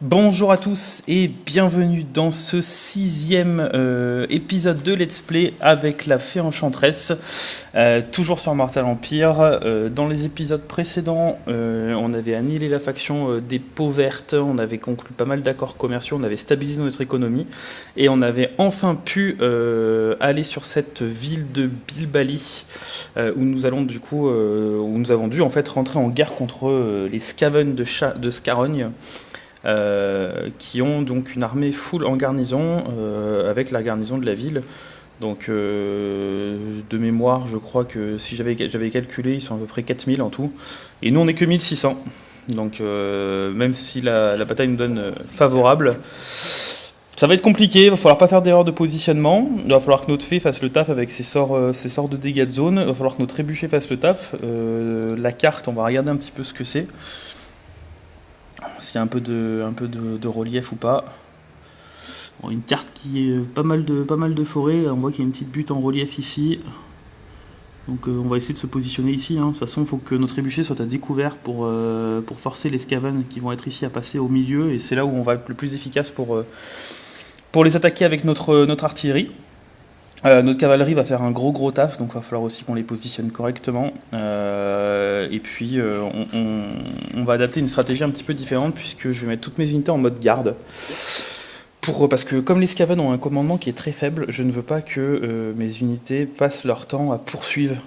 Bonjour à tous et bienvenue dans ce sixième épisode de Let's Play avec la Fée Enchanteresse, toujours sur Mortal Empire. Dans les épisodes précédents, on avait annihilé la faction des peaux vertes, on avait conclu pas mal d'accords commerciaux, on avait stabilisé notre économie et on avait enfin pu aller sur cette ville de Bilbali où nous allons du coup, où nous avons dû en fait rentrer en guerre contre les Skaven de Scarogne. Qui ont donc une armée full en garnison avec la garnison de la ville. Donc de mémoire, je crois que si j'avais calculé, ils sont à peu près 4000 en tout. Et nous, on n'est que 1600. Donc même si la bataille nous donne favorable, ça va être compliqué, il va falloir pas faire d'erreur de positionnement, il va falloir que notre fée fasse le taf avec ses sorts de dégâts de zone, il va falloir que notre trébuchet fasse le taf. La carte, on va regarder un petit peu ce que c'est. S'il y a un peu de relief ou pas. Bon, une carte qui est pas mal de forêts. Là, on voit qu'il y a une petite butte en relief ici. Donc on va essayer de se positionner ici. De toute façon, il faut que notre trébuchet soit à découvert pour forcer les Skaven qui vont être ici à passer au milieu. Et c'est là où on va être le plus efficace pour les attaquer avec notre artillerie. Notre cavalerie va faire un gros taf, donc il va falloir aussi qu'on les positionne correctement. Et puis on va adapter une stratégie un petit peu différente puisque je vais mettre toutes mes unités en mode garde. Parce que comme les Skaven ont un commandement qui est très faible, je ne veux pas que mes unités passent leur temps à poursuivre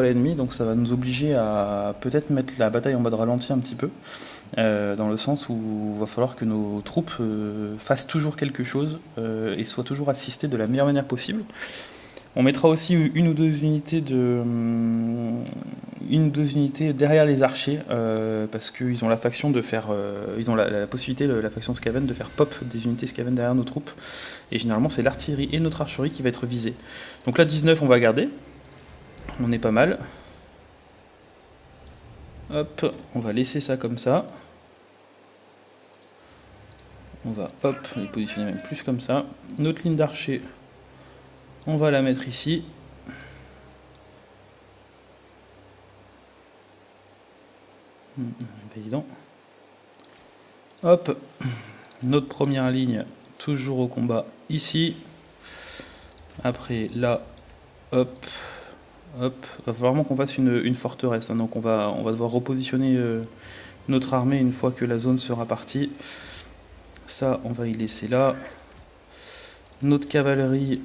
l'ennemi, donc ça va nous obliger à peut-être mettre la bataille en mode ralenti un petit peu, dans le sens où il va falloir que nos troupes fassent toujours quelque chose et soient toujours assistées de la meilleure manière possible. On mettra aussi une ou deux unités derrière les archers parce qu'ils ont la faction de faire, ils ont la possibilité, la faction Skaven, de faire pop des unités Skaven derrière nos troupes. Et généralement, c'est l'artillerie et notre archerie qui va être visée. Donc là, 19, on va garder. On est pas mal. Hop, on va laisser ça comme ça. On va hop les positionner même plus comme ça. Notre ligne d'archer, on va la mettre ici. Pas évident. Hop, notre première ligne, toujours au combat ici. Après là, hop, hop. Va falloir vraiment qu'on fasse une forteresse. Donc on va devoir repositionner notre armée une fois que la zone sera partie. Ça, on va y laisser là. Notre cavalerie.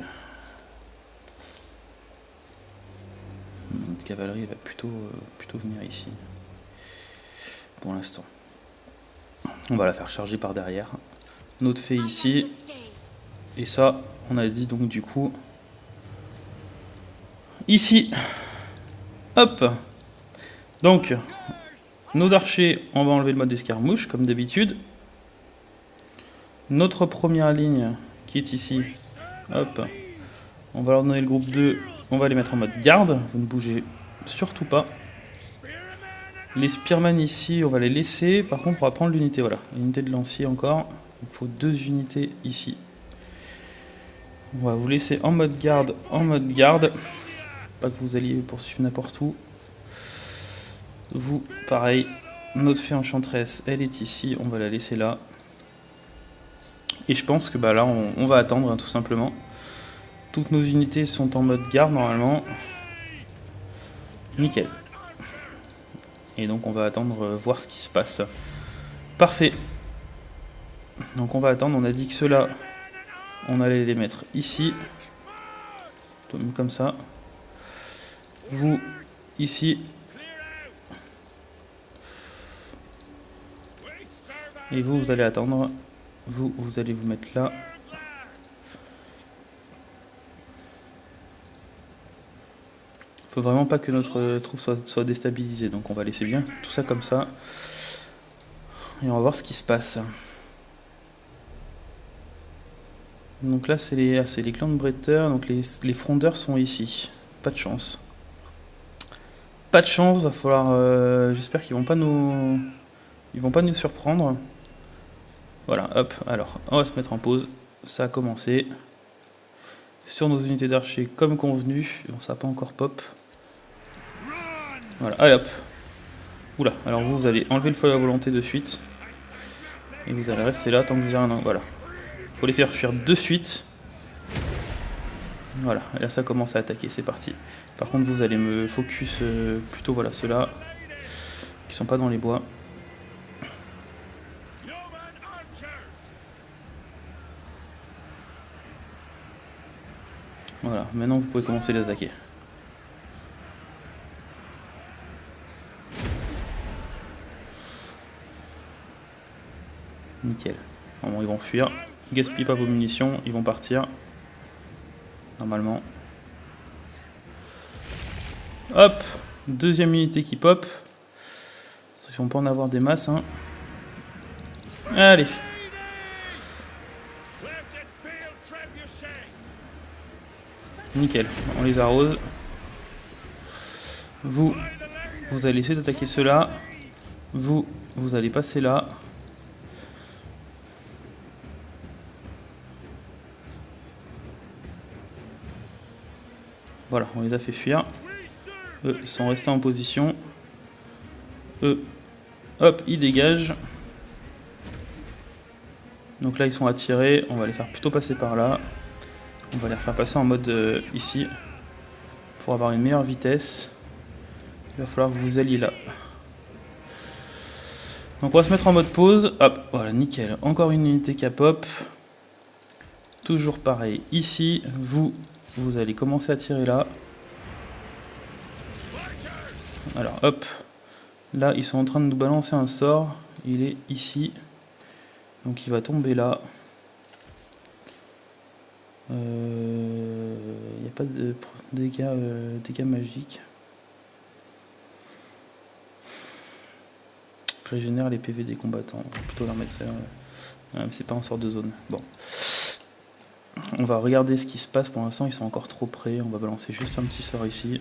Notre cavalerie va plutôt venir ici. Pour l'instant. On va la faire charger par derrière. Notre fée ici. Et ça, on a dit donc du coup. Ici. Hop. Donc, nos archers, on va enlever le mode escarmouche, comme d'habitude. Notre première ligne, qui est ici. Hop. On va leur donner le groupe 2. On va les mettre en mode garde. Vous ne bougez surtout pas. Les spearmen ici, on va les laisser. Par contre, on va prendre l'unité. Voilà, l'unité de lancier encore. Il faut 2 unités ici. On va vous laisser en mode garde, Pas que vous alliez poursuivre n'importe où. Vous, pareil. Notre fée enchanteresse, elle est ici. On va la laisser là. Et je pense que là, on va attendre, tout simplement. Toutes nos unités sont en mode garde, normalement. Nickel. Et donc, on va attendre, voir ce qui se passe. Parfait. Donc, on va attendre. On a dit que ceux-là, on allait les mettre ici. Comme ça. Vous, ici. Et vous, vous allez attendre. Vous allez vous mettre là. Faut vraiment pas que notre troupe soit déstabilisée. Donc on va laisser bien tout ça comme ça. Et on va voir ce qui se passe. Donc là, c'est les clans de Bretter. Donc les frondeurs sont ici. Pas de chance. Pas de chance, va falloir. J'espère qu'ils vont pas nous. Ils vont pas nous surprendre. Voilà, hop, alors, on va se mettre en pause. Ça a commencé. Sur nos unités d'archers comme convenu. Bon, ça n'a pas encore pop. Voilà, allez hop. Oula, alors vous allez enlever le feu à volonté de suite. Et vous allez rester là tant que vous avez un angle. Voilà. Il faut les faire fuir de suite. Voilà, et là ça commence à attaquer, c'est parti. Par contre vous allez me focus plutôt voilà ceux-là qui sont pas dans les bois. Voilà, maintenant vous pouvez commencer à les attaquer. Nickel. Normalement ils vont fuir. Gaspillez pas vos munitions, ils vont partir. Normalement. Hop, deuxième unité qui pop. Ils vont pas en avoir des masses. Hein. Allez. Nickel, on les arrose. Vous allez essayer d'attaquer ceux-là. Vous allez passer là. Voilà, on les a fait fuir. Eux sont restés en position. Eux, hop, ils dégagent. Donc là, ils sont attirés. On va les faire plutôt passer par là. On va les faire passer en mode ici. Pour avoir une meilleure vitesse. Il va falloir que vous alliez là. Donc on va se mettre en mode pause. Hop, voilà, nickel. Encore une unité qui a pop. Toujours pareil. Ici, vous allez commencer à tirer là. Alors hop, là ils sont en train de nous balancer un sort, il est ici, donc il va tomber là. Il n'y a pas de dégâts magiques. Régénère les PV des combattants, on va plutôt leur mettre ça, c'est pas un sort de zone. Bon. On va regarder ce qui se passe, pour l'instant ils sont encore trop près, on va balancer juste un petit sort ici.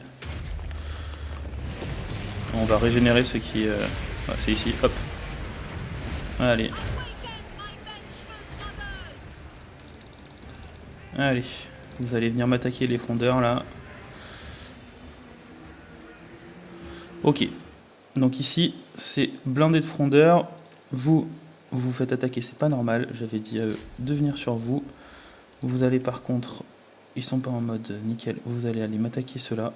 On va régénérer ce qui... ouais, c'est ici, hop. Allez. Allez. Vous allez venir m'attaquer les frondeurs là. Ok. Donc ici, c'est blindé de frondeurs. Vous faites attaquer, c'est pas normal. J'avais dit à eux de venir sur vous. Vous allez par contre... Ils sont pas en mode nickel. Vous allez aller m'attaquer ceux-là.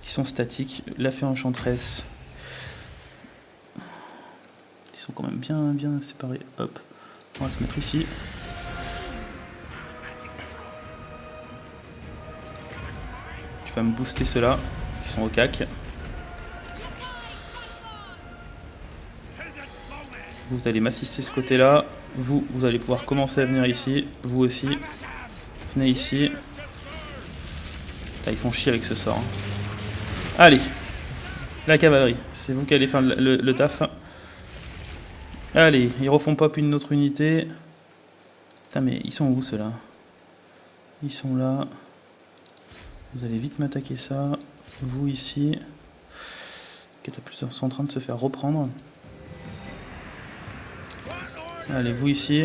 Qui sont statiques. La fée enchanteresse. Ils sont quand même bien séparés. Hop. On va se mettre ici. Tu vas me booster ceux-là. Qui sont au cac. Vous allez m'assister ce côté-là. Vous allez pouvoir commencer à venir ici. Vous aussi. Venez ici. Là, ils font chier avec ce sort. Hein. Allez. La cavalerie. C'est vous qui allez faire le taf. Allez, ils refont pop une autre unité. Putain, mais ils sont où ceux-là? Ils sont là. Vous allez vite m'attaquer ça. Vous ici. Catapulteurs sont en train de se faire reprendre. Allez, vous ici.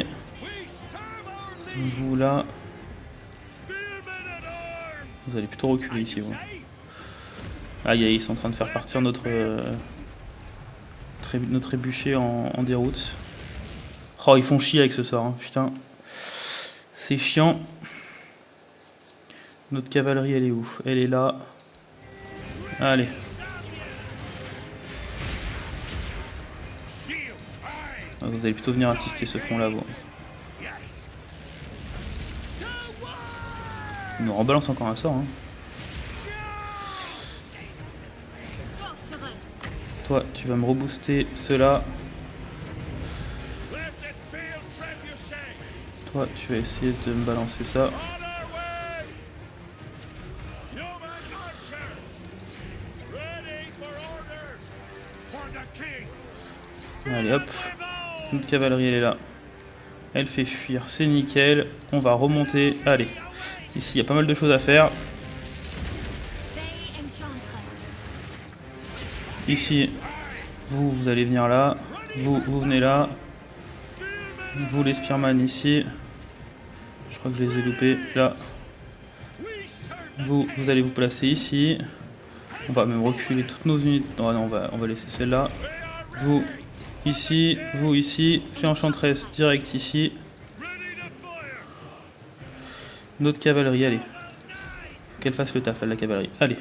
Vous là. Vous allez plutôt reculer ici, vous. Aïe, aïe, ils sont en train de faire partir notre ébûcher en déroute. Oh, ils font chier avec ce sort, hein. Putain. C'est chiant. Notre cavalerie, elle est où? Elle est là. Allez. Vous allez plutôt venir assister ce front-là, vous. Il nous rebalance encore un sort, hein. Toi, tu vas me rebooster ceux-là. Toi, tu vas essayer de me balancer ça. Allez, hop. Notre cavalerie, elle est là. Elle fait fuir, c'est nickel. On va remonter. Allez. Ici, il y a pas mal de choses à faire. Ici, vous allez venir là. Vous venez là. Vous, les Spearman, ici. Je crois que je les ai loupés. Là. Vous allez vous placer ici. On va même reculer toutes nos unités. Non, on va laisser celle-là. Vous, ici, vous ici, fée enchanteresse direct ici. Notre cavalerie, allez. Faut qu'elle fasse le taf là, la cavalerie. Allez.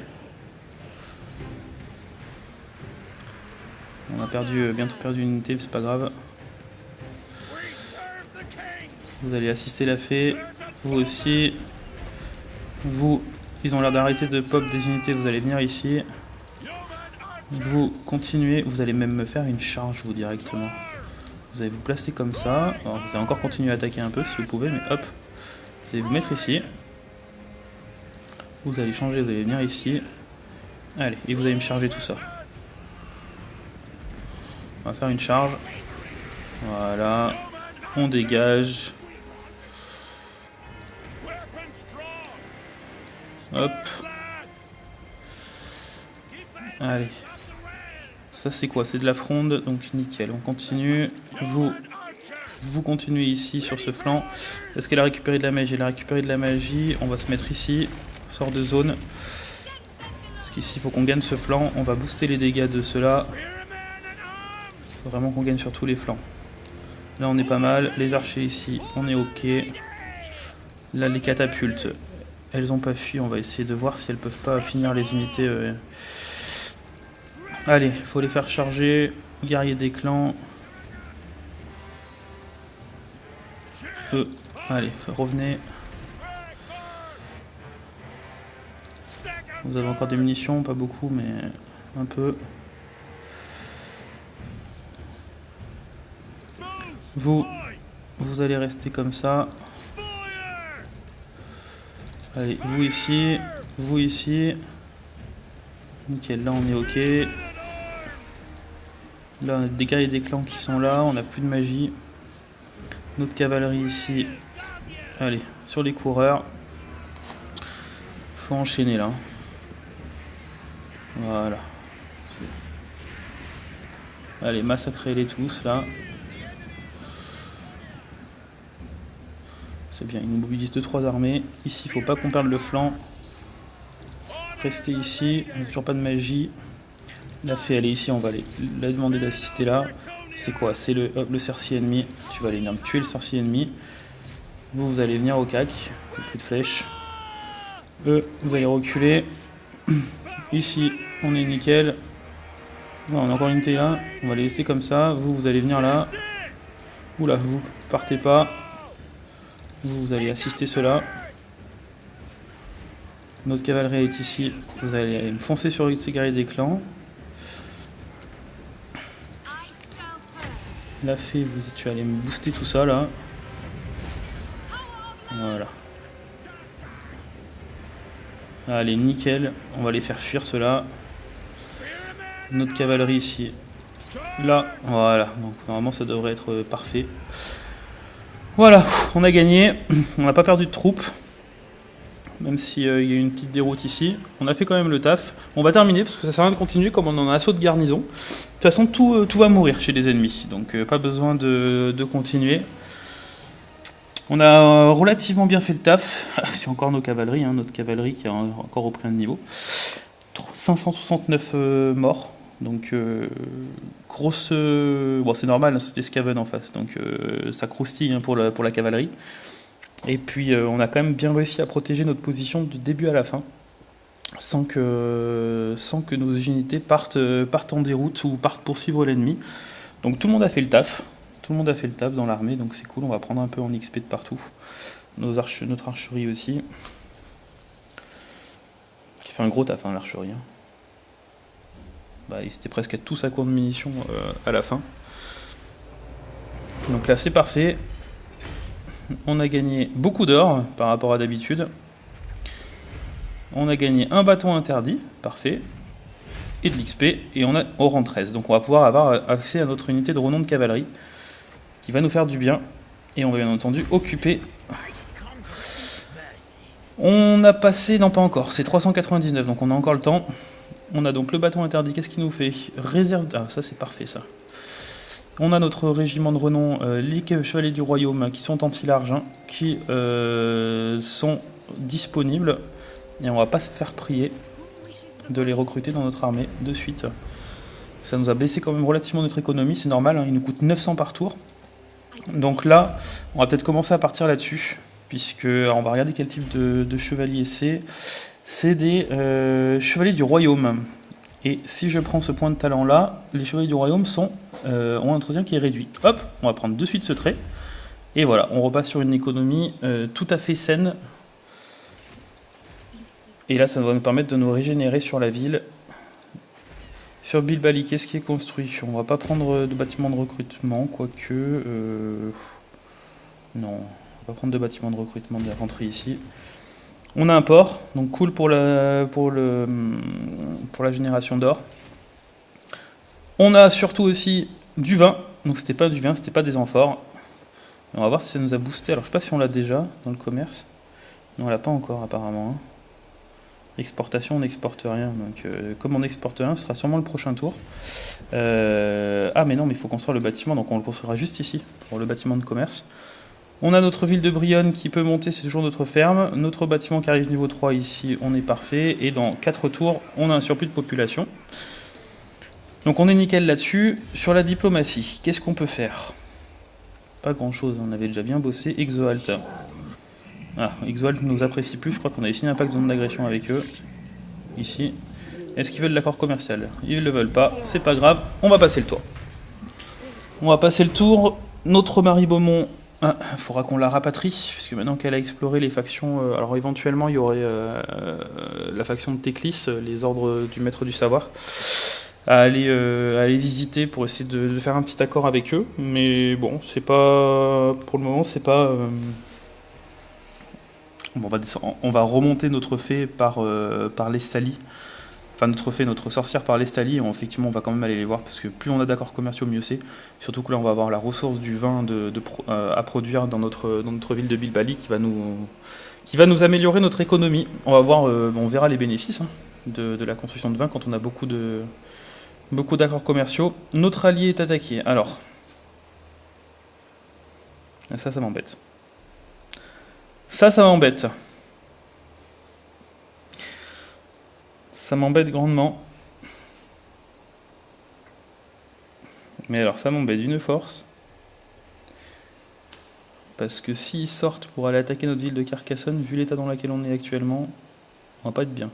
On a bientôt perdu une unité, c'est pas grave. Vous allez assister la fée. Vous aussi. Vous, ils ont l'air d'arrêter de pop des unités, vous allez venir ici. Vous continuez, vous allez même me faire une charge vous directement. Vous allez vous placer comme ça. Alors, vous allez encore continuer à attaquer un peu si vous pouvez, mais hop. Vous allez vous mettre ici. Vous allez changer, vous allez venir ici. Allez, et vous allez me charger tout ça. On va faire une charge. Voilà. On dégage. Hop. Allez. Ça c'est quoi? C'est de la fronde, donc nickel. On continue. Vous continuez ici sur ce flanc. Est-ce qu'elle a récupéré de la magie? Elle a récupéré de la magie. On va se mettre ici. On sort de zone. Parce qu'ici il faut qu'on gagne ce flanc. On va booster les dégâts de cela. Il faut vraiment qu'on gagne sur tous les flancs. Là on est pas mal. Les archers ici, on est ok. Là les catapultes, elles ont pas fui. On va essayer de voir si elles peuvent pas finir les unités. Allez, il faut les faire charger. Guerriers des clans. Allez, revenez. Vous avez encore des munitions, pas beaucoup, mais un peu. Vous allez rester comme ça. Allez, vous ici, vous ici. Nickel, là on est ok. Là on a des guerriers des clans qui sont là, on n'a plus de magie. Notre cavalerie ici. Allez, sur les coureurs. Faut enchaîner là. Voilà. Allez, massacrez-les tous là. C'est bien, il nous mobilise 2-3 armées. Ici, il faut pas qu'on perde le flanc. Restez ici, on n'a toujours pas de magie. La fée, elle est ici, on va la demander d'assister là. C'est quoi? C'est le sorcier ennemi. Tu vas aller venir me tuer le sorcier ennemi. Vous allez venir au cac. Plus de flèches. Vous allez reculer. Ici, on est nickel. Bon, on a encore une unité là. On va les laisser comme ça. Vous allez venir là. Oula, vous partez pas. Vous allez assister cela. Notre cavalerie est ici. Vous allez me foncer sur ces guerriers des clans. La fée, tu allez me booster tout ça là. Voilà. Allez, nickel. On va les faire fuir ceux-là. Notre cavalerie ici. Là, voilà. Donc normalement ça devrait être parfait. Voilà, on a gagné. On n'a pas perdu de troupes. Même s'il y a eu une petite déroute ici. On a fait quand même le taf. On va terminer parce que ça sert à rien de continuer comme on en a assaut de garnison. De toute façon, tout va mourir chez les ennemis. Donc pas besoin de continuer. On a relativement bien fait le taf. C'est encore nos cavaleries, hein, notre cavalerie qui a encore repris un niveau. 569 morts. Donc grosse... bon, c'est normal, hein, c'était Skaven en face. Donc ça croustille hein, pour la cavalerie. Et puis on a quand même bien réussi à protéger notre position du début à la fin. Sans que nos unités partent en déroute ou partent poursuivre l'ennemi. Donc tout le monde a fait le taf. Tout le monde a fait le taf dans l'armée, donc c'est cool, on va prendre un peu en XP de partout. Notre archerie aussi. Qui fait un gros taf, hein, l'archerie. Hein. Bah, ils étaient presque tous à court de munitions à la fin. Donc là c'est parfait. On a gagné beaucoup d'or par rapport à d'habitude. On a gagné un bâton interdit, parfait. Et de l'XP, et on a au rang 13. Donc on va pouvoir avoir accès à notre unité de renom de cavalerie. Qui va nous faire du bien. Et on va bien entendu occuper. On a passé, non pas encore, c'est 399, donc on a encore le temps. On a donc le bâton interdit, qu'est-ce qu'il nous fait? Réserve, ah ça c'est parfait ça. On a notre régiment de renom, les chevaliers du royaume qui sont anti-large, hein, qui sont disponibles. Et on va pas se faire prier de les recruter dans notre armée de suite. Ça nous a baissé quand même relativement notre économie, c'est normal, hein, il nous coûte 900 par tour. Donc là, on va peut-être commencer à partir là-dessus, puisque alors on va regarder quel type de chevalier c'est. C'est des chevaliers du royaume. Et si je prends ce point de talent là, les chevaliers du royaume ont un entretien qui est réduit. Hop, on va prendre de suite ce trait. Et voilà, on repasse sur une économie tout à fait saine. Et là, ça va nous permettre de nous régénérer sur la ville. Sur Bilbali, qu'est-ce qui est construit? On va pas prendre de bâtiment de recrutement, quoique... non, on va pas prendre de bâtiment de recrutement d'infanterie ici. On a un port, donc cool pour la génération d'or. On a surtout aussi du vin, donc c'était pas du vin, c'était pas des amphores. On va voir si ça nous a boosté. Alors je sais pas si on l'a déjà dans le commerce. Non, on l'a pas encore apparemment. Exportation, on n'exporte rien. Donc comme on n'exporte rien, ce sera sûrement le prochain tour. Ah mais non, mais il faut construire le bâtiment, donc on le construira juste ici, pour le bâtiment de commerce. On a notre ville de Brionne qui peut monter, c'est toujours notre ferme. Notre bâtiment qui arrive niveau 3 ici, on est parfait. Et dans 4 tours, on a un surplus de population. Donc on est nickel là-dessus. Sur la diplomatie, qu'est-ce qu'on peut faire? Pas grand-chose, on avait déjà bien bossé. Exoalt. Ah, Exoalt nous apprécie plus, je crois qu'on avait signé un pacte de zone d'agression avec eux. Ici. Est-ce qu'ils veulent l'accord commercial? Ils ne le veulent pas, c'est pas grave, on va passer le tour. On va passer le tour. Notre Marie Beaumont... il faudra qu'on la rapatrie, puisque maintenant qu'elle a exploré les factions, alors éventuellement il y aurait la faction de Teclis, les ordres du maître du savoir, à aller visiter pour essayer de faire un petit accord avec eux, mais bon, c'est pas, pour le moment c'est pas... Bon, on va remonter notre fée par l'Estalie, enfin notre sorcière par l'Estalie, et effectivement on va quand même aller les voir, parce que plus on a d'accords commerciaux, mieux c'est. Surtout que là on va avoir la ressource du vin à produire dans notre ville de Bilbali qui va nous améliorer notre économie. On va voir, on verra les bénéfices de la construction de vin quand on a beaucoup d'accords commerciaux. Notre allié est attaqué. Alors, ça m'embête. Ça m'embête. Ça m'embête grandement. Mais alors ça m'embête d'une force. Parce que s'ils sortent pour aller attaquer notre ville de Carcassonne, vu l'état dans lequel on est actuellement, on va pas être bien.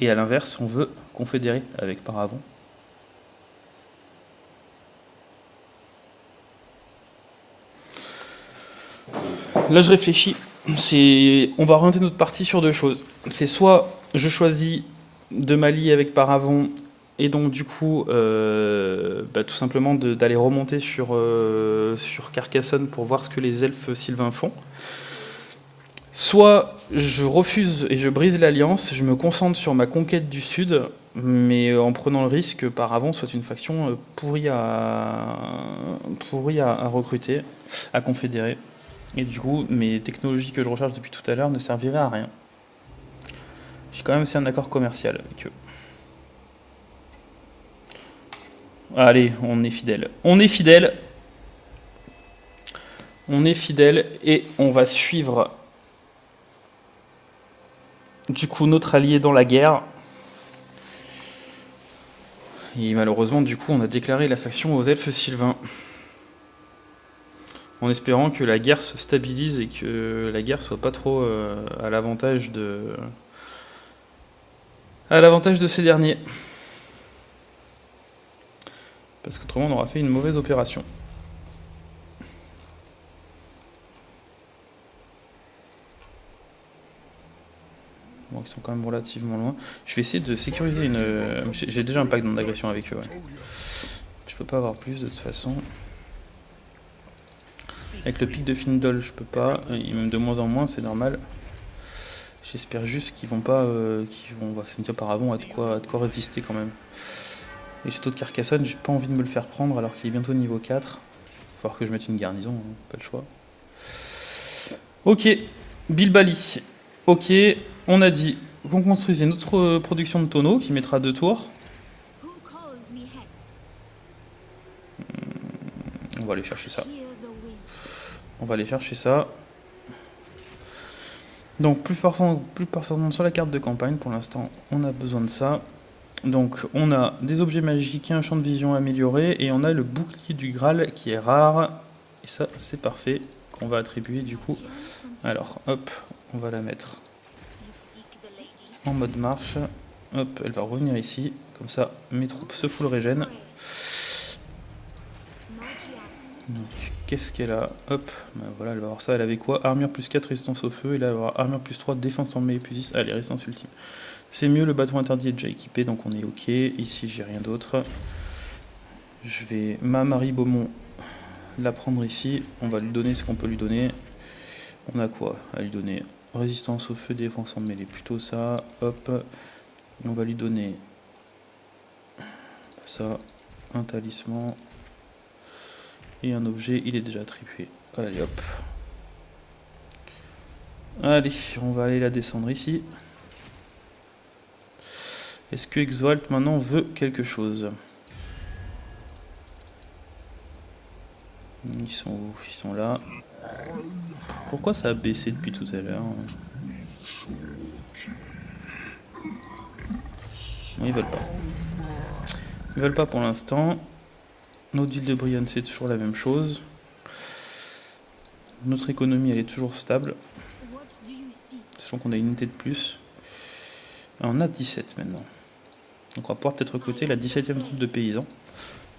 Et à l'inverse, on veut confédérer avec Paravon. Là je réfléchis. On va orienter notre partie sur deux choses. C'est soit je choisis de m'allier avec Paravon et donc du coup tout simplement d'aller remonter sur Carcassonne pour voir ce que les elfes sylvains font. Soit je refuse et je brise l'alliance, je me concentre sur ma conquête du sud, mais en prenant le risque que Paravon soit une faction pourrie à recruter, à confédérer. Et du coup, mes technologies que je recherche depuis tout à l'heure ne serviraient à rien. J'ai quand même aussi un accord commercial avec eux. Allez, on est fidèle. On est fidèle. On est fidèle et on va suivre du coup notre allié dans la guerre. Et malheureusement, du coup, on a déclaré la faction aux elfes sylvains. En espérant que la guerre se stabilise et que la guerre soit pas trop à l'avantage de ces derniers. Parce qu'autrement on aura fait une mauvaise opération. Bon, ils sont quand même relativement loin. Je vais essayer de sécuriser une... J'ai déjà un pacte d'agression avec eux, ouais. Je peux pas avoir plus de toute façon. Avec le pic de Findol, je peux pas. Et même de moins en moins, c'est normal. J'espère juste qu'ils vont pas... Cynthia Paravon a de quoi résister quand même. Et château de Carcassonne, j'ai pas envie de me le faire prendre alors qu'il est bientôt niveau 4. Il va falloir que je mette une garnison, hein, pas le choix. Ok, Bilbali. Ok, on a dit qu'on construisait notre production de tonneaux qui mettra 2 tours. On va aller chercher ça. On va aller chercher ça. Donc plus performant sur la carte de campagne pour l'instant, on a besoin de ça. Donc on a des objets magiques et un champ de vision amélioré, et on a le bouclier du Graal qui est rare, et ça c'est parfait, qu'on va attribuer du coup. Alors hop, on va la mettre en mode marche, hop, elle va revenir ici, comme ça mes troupes se full régène. Donc qu'est-ce qu'elle a? Hop, ben voilà, elle va avoir ça, elle avait quoi? Armure plus 4, résistance au feu, et là elle va avoir armure plus 3, défense en mêlée plus 10, allez, résistance ultime. C'est mieux, le bâton interdit est déjà équipé, donc on est ok. Ici, j'ai rien d'autre. Je vais ma Marie Beaumont la prendre ici. On va lui donner ce qu'on peut lui donner. On a quoi à lui donner? Résistance au feu, défense en mêlée, plutôt ça. Hop. Et on va lui donner ça, un talisman et un objet. Il est déjà attribué. Allez, hop. Allez, on va aller la descendre ici. Est-ce que Exalt maintenant veut quelque chose? Ils sont où? Ils sont là. Pourquoi ça a baissé depuis tout à l'heure? Non, ils veulent pas. Ils veulent pas pour l'instant. Notre deal de Brian, c'est toujours la même chose. Notre économie, elle est toujours stable. Sachant qu'on a une unité de plus. Ah, on a 17 maintenant. Donc on va pouvoir peut-être recruter la 17e troupe de paysans.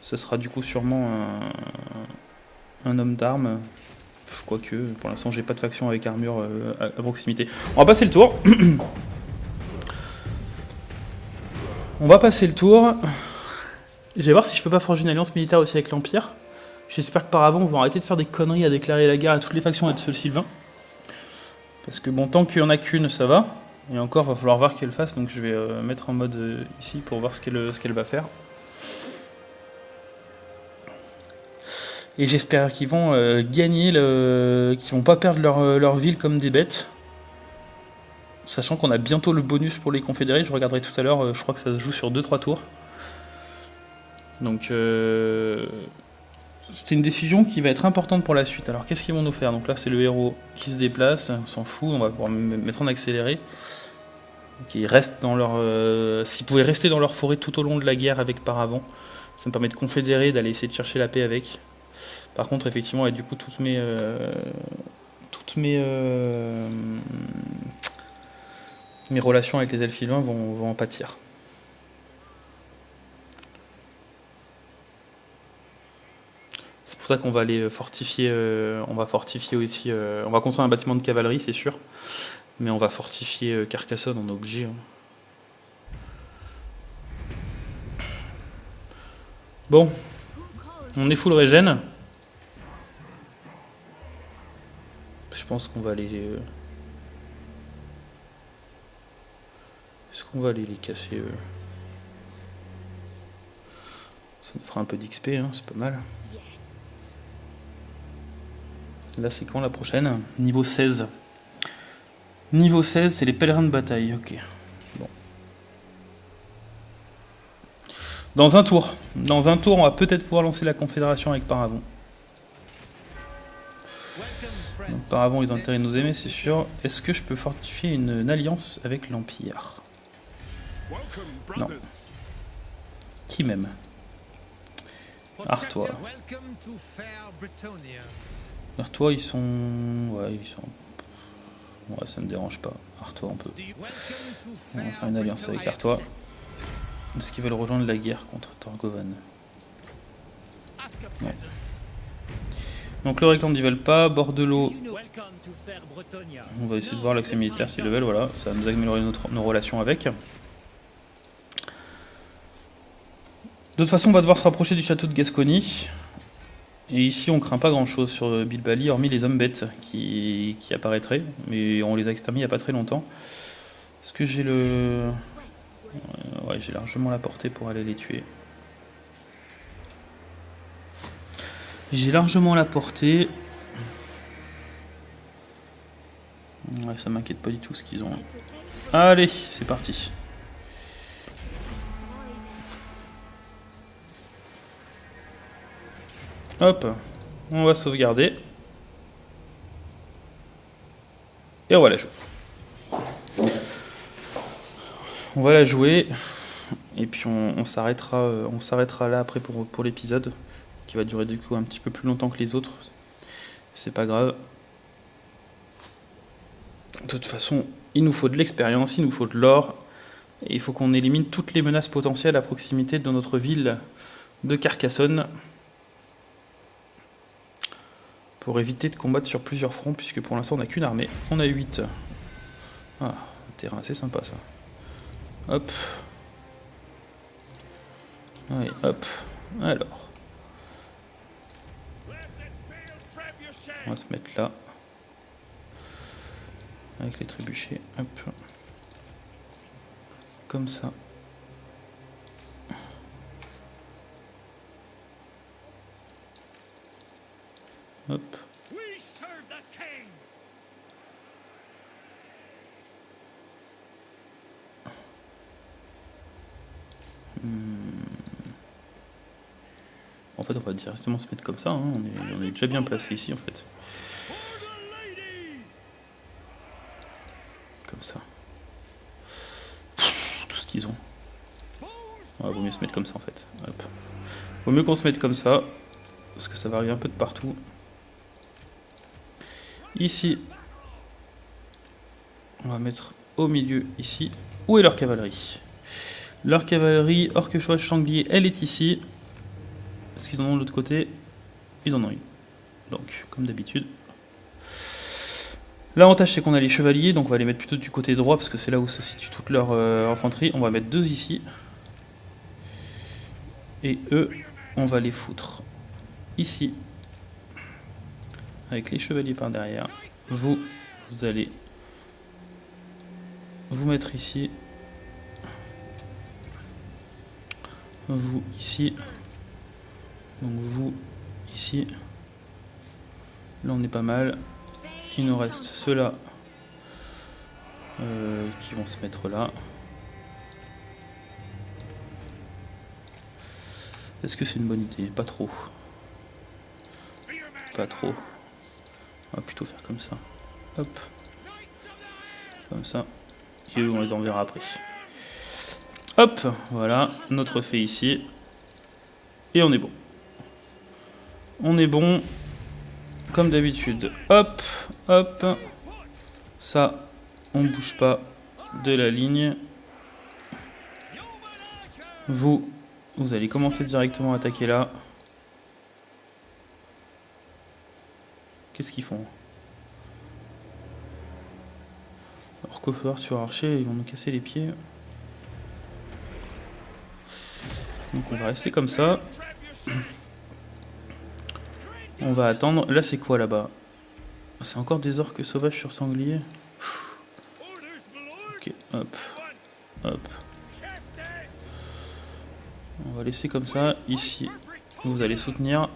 Ce sera du coup sûrement un homme d'armes. Quoique, pour l'instant, j'ai pas de faction avec armure à proximité. On va passer le tour. On va passer le tour. Je vais voir si je peux pas forger une alliance militaire aussi avec l'Empire. J'espère que par avant, on va arrêter de faire des conneries à déclarer la guerre à toutes les factions et de feu Sylvain. Parce que bon, tant qu'il y en a qu'une, ça va. Et encore, va falloir voir qu'elle fasse. Donc je vais mettre en mode ici pour voir ce qu'elle va faire. Et j'espère qu'ils vont gagner, qu'ils vont pas perdre leur ville comme des bêtes. Sachant qu'on a bientôt le bonus pour les confédérés, je regarderai tout à l'heure, je crois que ça se joue sur 2-3 tours. Donc c'était une décision qui va être importante pour la suite. Alors qu'est-ce qu'ils vont nous faire? Donc là c'est le héros qui se déplace, on s'en fout, on va pouvoir mettre en accéléré. Donc ils restent dans leur... s'ils pouvaient rester dans leur forêt tout au long de la guerre avec Paravent, ça me permet de confédérer, d'aller essayer de chercher la paix avec. Par contre effectivement, et du coup toutes mes relations avec les elfes vont en pâtir. C'est pour ça qu'on va aller fortifier, on va fortifier aussi, on va construire un bâtiment de cavalerie, c'est sûr, mais on va fortifier Carcassonne, on est obligé. Bon, on est full régène. Je pense qu'on va aller... Est-ce qu'on va aller les casser Ça nous fera un peu d'XP, hein, c'est pas mal. Là, c'est quand la prochaine? Niveau 16. Niveau 16, c'est les pèlerins de bataille. Ok. Bon. Dans un tour, on va peut-être pouvoir lancer la confédération avec Paravent. Donc, Paravent, ils ont intérêt de nous aimer, c'est sûr. Est-ce que je peux fortifier une alliance avec l'Empire? Non. Qui m'aime? Artois. Artois, ils sont... Ouais, ils sont... Ouais, ça me dérange pas. Artois, on peut... On va faire une alliance avec Artois. Est-ce qu'ils veulent rejoindre la guerre contre Torgovan? Non. Donc le réclame ils veulent pas. Bordelot, on va essayer de voir l'accès militaire s'ils le veulent. Voilà, ça va nous améliorer nos relations avec. De toute façon, on va devoir se rapprocher du château de Gascogne. Et ici, on craint pas grand chose sur Bilbali, hormis les hommes bêtes qui apparaîtraient. Mais on les a exterminés il n'y a pas très longtemps. Est-ce que j'ai le... Ouais, j'ai largement la portée pour aller les tuer. J'ai largement la portée. Ouais, ça m'inquiète pas du tout ce qu'ils ont. Allez, c'est parti. Hop, on va sauvegarder. Et on va la jouer. On va la jouer. Et puis on s'arrêtera là après pour l'épisode, qui va durer du coup un petit peu plus longtemps que les autres. C'est pas grave. De toute façon, il nous faut de l'expérience, il nous faut de l'or, et il faut qu'on élimine toutes les menaces potentielles à proximité de notre ville de Carcassonne, pour éviter de combattre sur plusieurs fronts, puisque pour l'instant on n'a qu'une armée, on a 8. Ah, un terrain assez sympa ça. Hop. Allez, hop. Alors. On va se mettre là. Avec les trébuchets. Hop. Comme ça. Hop. En fait, on va directement se mettre comme ça. Hein. On est déjà bien placé ici, en fait. Comme ça. Tout ce qu'ils ont. Ouais, vaut mieux se mettre comme ça, en fait. Hop. Vaut mieux qu'on se mette comme ça, parce que ça va arriver un peu de partout. Ici, on va mettre au milieu, ici. Où est leur cavalerie? Leur cavalerie, Orque-Chouage, Sanglier, elle est ici. Est-ce qu'ils en ont de l'autre côté? Ils en ont une. Donc, comme d'habitude. L'avantage, c'est qu'on a les chevaliers, donc on va les mettre plutôt du côté droit, parce que c'est là où se situe toute leur infanterie. On va mettre 2 ici. Et eux, on va les foutre ici. Avec les chevaliers par derrière. Vous allez vous mettre ici. Vous ici. Donc vous ici. Là on est pas mal. Il nous reste ceux-là qui vont se mettre là. Est-ce que c'est une bonne idée? Pas trop. Pas trop. On va plutôt faire comme ça. Hop. Comme ça. Et eux, on les enverra après. Hop, voilà, notre fait ici. Et on est bon. On est bon. Comme d'habitude. Hop, hop. Ça, on ne bouge pas de la ligne. Vous allez commencer directement à attaquer là. Qu'est-ce qu'ils font? Alors coffeur sur archer, ils vont nous casser les pieds. Donc on va rester comme ça. On va attendre. Là c'est quoi là-bas? C'est encore des orques sauvages sur sanglier. Ok, hop. Hop. On va laisser comme ça. Ici, vous allez soutenir.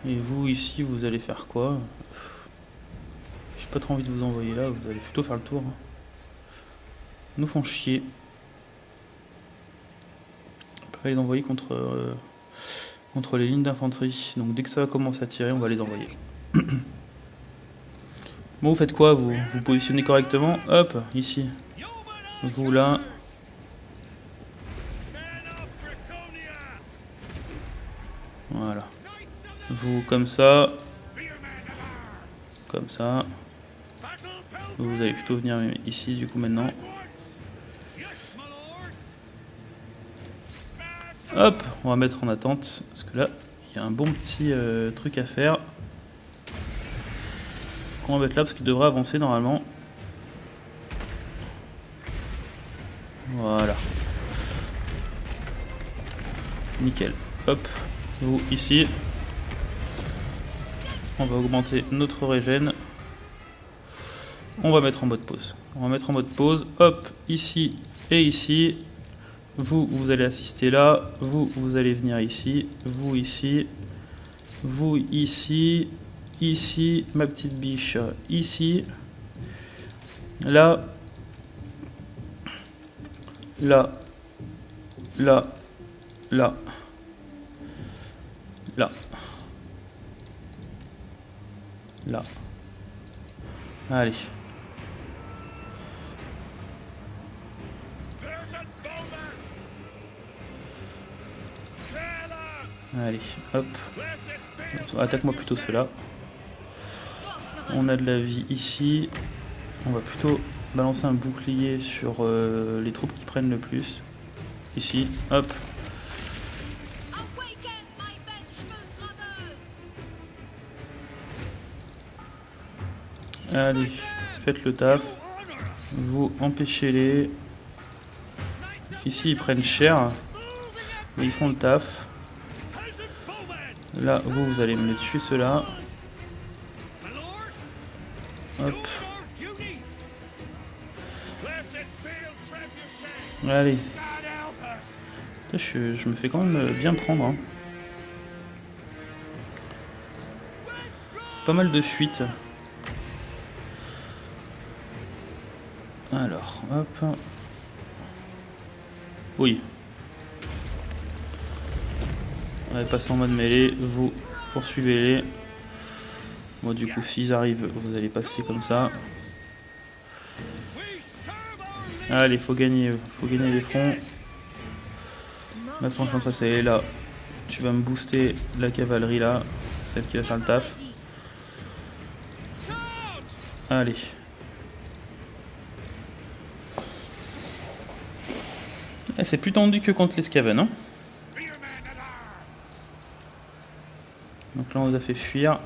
Et vous, ici, vous allez faire quoi? J'ai pas trop envie de vous envoyer là. Vous allez plutôt faire le tour. Ils nous font chier. On peut pas les envoyer contre les lignes d'infanterie. Donc dès que ça va commencer à tirer, on va les envoyer. Bon, vous faites quoi? Vous positionnez correctement. Hop, ici. Vous là. Voilà. Vous comme ça. Comme ça. Vous allez plutôt venir ici du coup maintenant. Hop, on va mettre en attente. Parce que là, il y a un bon petit truc à faire. On va mettre là parce qu'il devrait avancer normalement. Voilà. Nickel. Hop. Vous ici. On va augmenter notre régène. On va mettre en mode pause. On va mettre en mode pause. Hop, ici et ici. Vous allez assister là. Vous allez venir ici. Vous ici. Vous ici. Ici, ma petite biche. Ici. Là. Là. Là. Là. Là. Là. Allez. Allez, hop. Attaque-moi plutôt ceux-là. On a de la vie ici. On va plutôt balancer un bouclier sur les troupes qui prennent le plus. Ici, hop. Allez, faites le taf. Vous empêchez-les. Ici, ils prennent cher. Mais ils font le taf. Là, vous allez me tuer ceux-là. Hop. Allez. Là, je me fais quand même bien prendre. Hein. Pas mal de fuites. Alors, hop. Oui. On va passer en mode mêlée. Vous poursuivez-les. Bon, du coup, s'ils arrivent, vous allez passer comme ça. Allez, faut gagner les fronts. Ma franche enchantresse, elle est là. Tu vas me booster la cavalerie là, celle qui va faire le taf. Allez. Eh, c'est plus tendu que contre les Skaven, hein. Donc là, on les a fait fuir.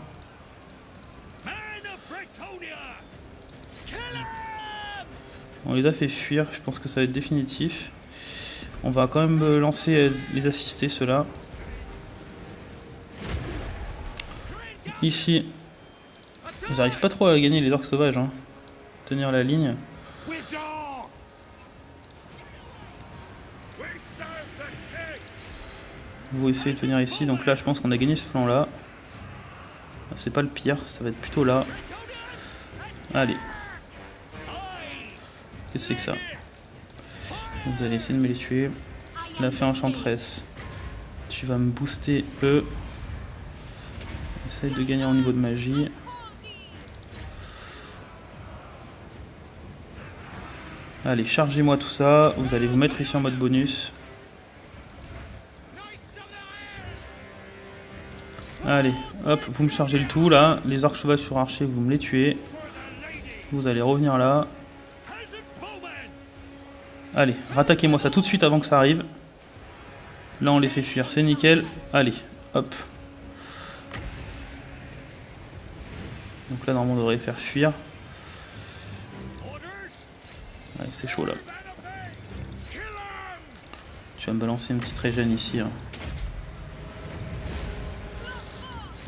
On les a fait fuir, je pense que ça va être définitif. On va quand même lancer les assister, ceux-là. Ici, ils n'arrivent pas trop à gagner les orques sauvages. Hein. Tenir la ligne. Vous essayez de venir ici, donc là je pense qu'on a gagné ce flanc-là. C'est pas le pire, ça va être plutôt là. Allez. Qu'est-ce que c'est que ça? Vous allez essayer de me les tuer. La fée enchantresse. Tu vas me booster eux. Essaye de gagner en niveau de magie. Allez, chargez-moi tout ça. Vous allez vous mettre ici en mode bonus. Allez, hop, vous me chargez le tout là. Les orques sauvages sur archer, vous me les tuez. Vous allez revenir là. Allez, rattaquez-moi ça tout de suite avant que ça arrive. Là, on les fait fuir, c'est nickel. Allez, hop. Donc là, normalement, on devrait les faire fuir. Allez, c'est chaud là. Je vais me balancer une petite régène ici. Hein.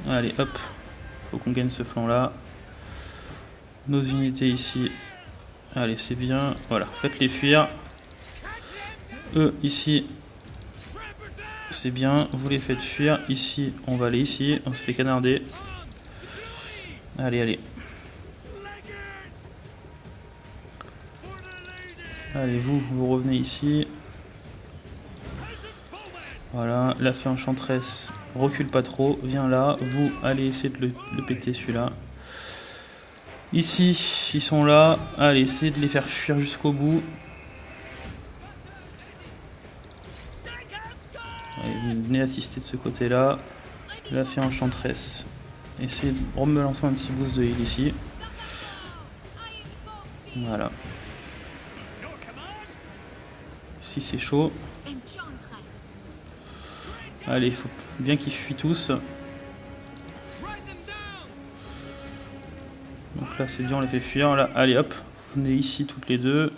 Allez, hop. Faut qu'on gagne ce flanc là. Nos unités ici. Allez, c'est bien. Voilà, faites-les fuir. Eux, ici. C'est bien. Vous les faites fuir. Ici, on va aller ici. On se fait canarder. Allez, allez. Allez, vous revenez ici. Voilà, la fée enchantresse recule pas trop, viens là, vous allez essayer de le péter celui-là. Ici, ils sont là, allez, essayez de les faire fuir jusqu'au bout. Allez, venez assister de ce côté-là. La fée enchantresse. Essayez de me lancer un petit boost de heal ici. Voilà. Ici c'est chaud. Allez, il faut bien qu'ils fuient tous. Donc là c'est bien, on les fait fuir. Là, allez hop, vous venez ici toutes les deux.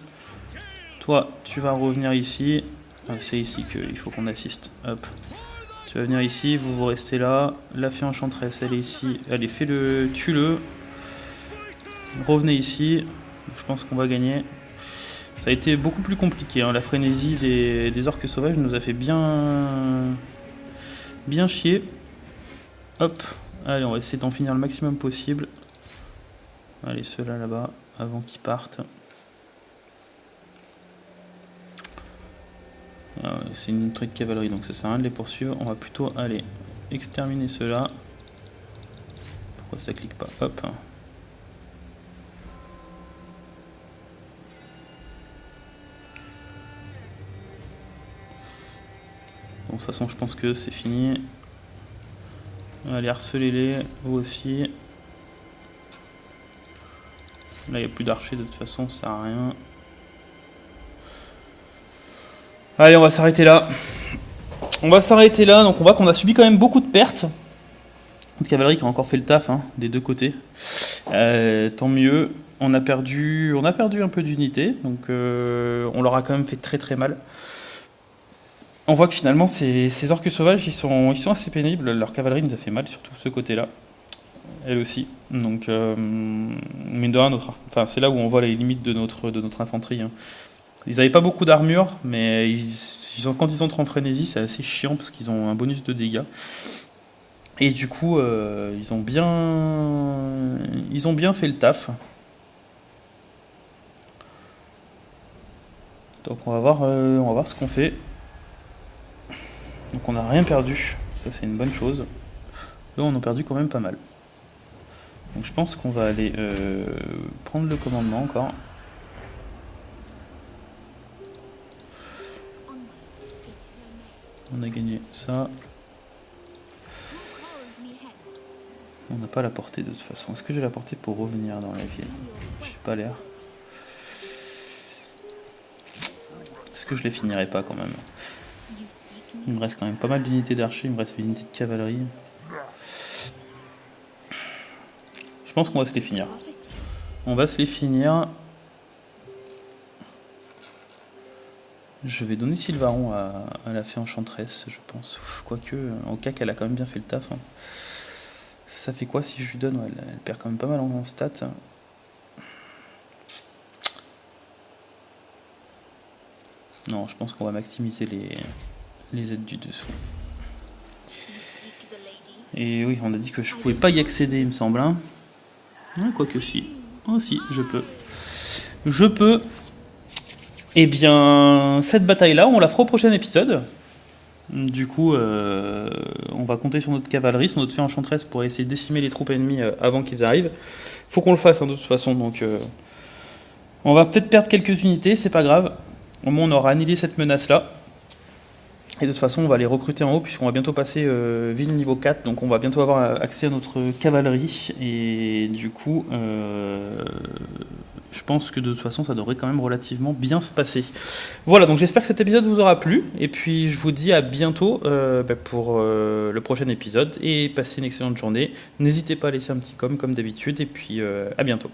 Toi, tu vas revenir ici. Ah, c'est ici qu'il faut qu'on assiste. Hop. Tu vas venir ici, vous restez là. La fée enchantresse, elle est ici. Allez, fais-le, tue-le. Revenez ici. Je pense qu'on va gagner. Ça a été beaucoup plus compliqué. Hein. La frénésie des orques sauvages nous a fait bien chier. Hop. Allez, on va essayer d'en finir le maximum possible. Allez, ceux-là là-bas, avant qu'ils partent. Ah ouais, c'est une truc de cavalerie, donc ça sert à rien de les poursuivre. On va plutôt aller exterminer ceux-là. Pourquoi ça clique pas? Hop. Bon, de toute façon, je pense que c'est fini. Allez, harcelez-les, vous aussi. Là, il n'y a plus d'archers, de toute façon, ça sert à rien. Allez, on va s'arrêter là. On va s'arrêter là, donc on voit qu'on a subi quand même beaucoup de pertes. Notre cavalerie qui a encore fait le taf, hein, des deux côtés. Tant mieux. On a perdu un peu d'unité, donc on leur a quand même fait très très mal. On voit que finalement ces orques sauvages ils sont assez pénibles. Leur cavalerie nous a fait mal, surtout ce côté-là. Elle aussi. Donc mine de rien, c'est là où on voit les limites de notre infanterie. Hein. Ils n'avaient pas beaucoup d'armure, mais quand ils entrent en frénésie, c'est assez chiant parce qu'ils ont un bonus de dégâts. Et du coup, ils ont bien fait le taf. Donc on va voir ce qu'on fait. Donc on n'a rien perdu, ça c'est une bonne chose. Là on a perdu quand même pas mal. Donc je pense qu'on va aller prendre le commandement encore. On a gagné ça. On n'a pas la portée de toute façon. Est-ce que j'ai la portée pour revenir dans la ville? J'ai pas l'air. Est-ce que je les finirai pas quand même? Il me reste quand même pas mal d'unités d'archers, il me reste une unité de cavalerie. Je pense qu'on va se les finir. On va se les finir. Je vais donner Sylvaron à la fée enchanteresse, je pense. Quoique, au cas qu'elle a quand même bien fait le taf. Hein. Ça fait quoi si je lui donne? Ouais, elle perd quand même pas mal en stats. Non, je pense qu'on va maximiser les aides du dessous. Et oui, on a dit que je pouvais pas y accéder, il me semble. Hein. Quoique si. Oh si, je peux. Je peux. Eh bien, cette bataille-là, on la fera au prochain épisode. Du coup, on va compter sur notre cavalerie, sur notre fée enchanteresse pour essayer de décimer les troupes ennemies avant qu'ils arrivent. Faut qu'on le fasse hein, de toute façon, donc on va peut-être perdre quelques unités, c'est pas grave. Au moins on aura annihilé cette menace-là. Et de toute façon, on va les recruter en haut puisqu'on va bientôt passer ville niveau 4, donc on va bientôt avoir accès à notre cavalerie. Et du coup, je pense que de toute façon, ça devrait quand même relativement bien se passer. Voilà, donc j'espère que cet épisode vous aura plu. Et puis, je vous dis à bientôt pour le prochain épisode. Et passez une excellente journée. N'hésitez pas à laisser un petit comme d'habitude. Et puis, à bientôt.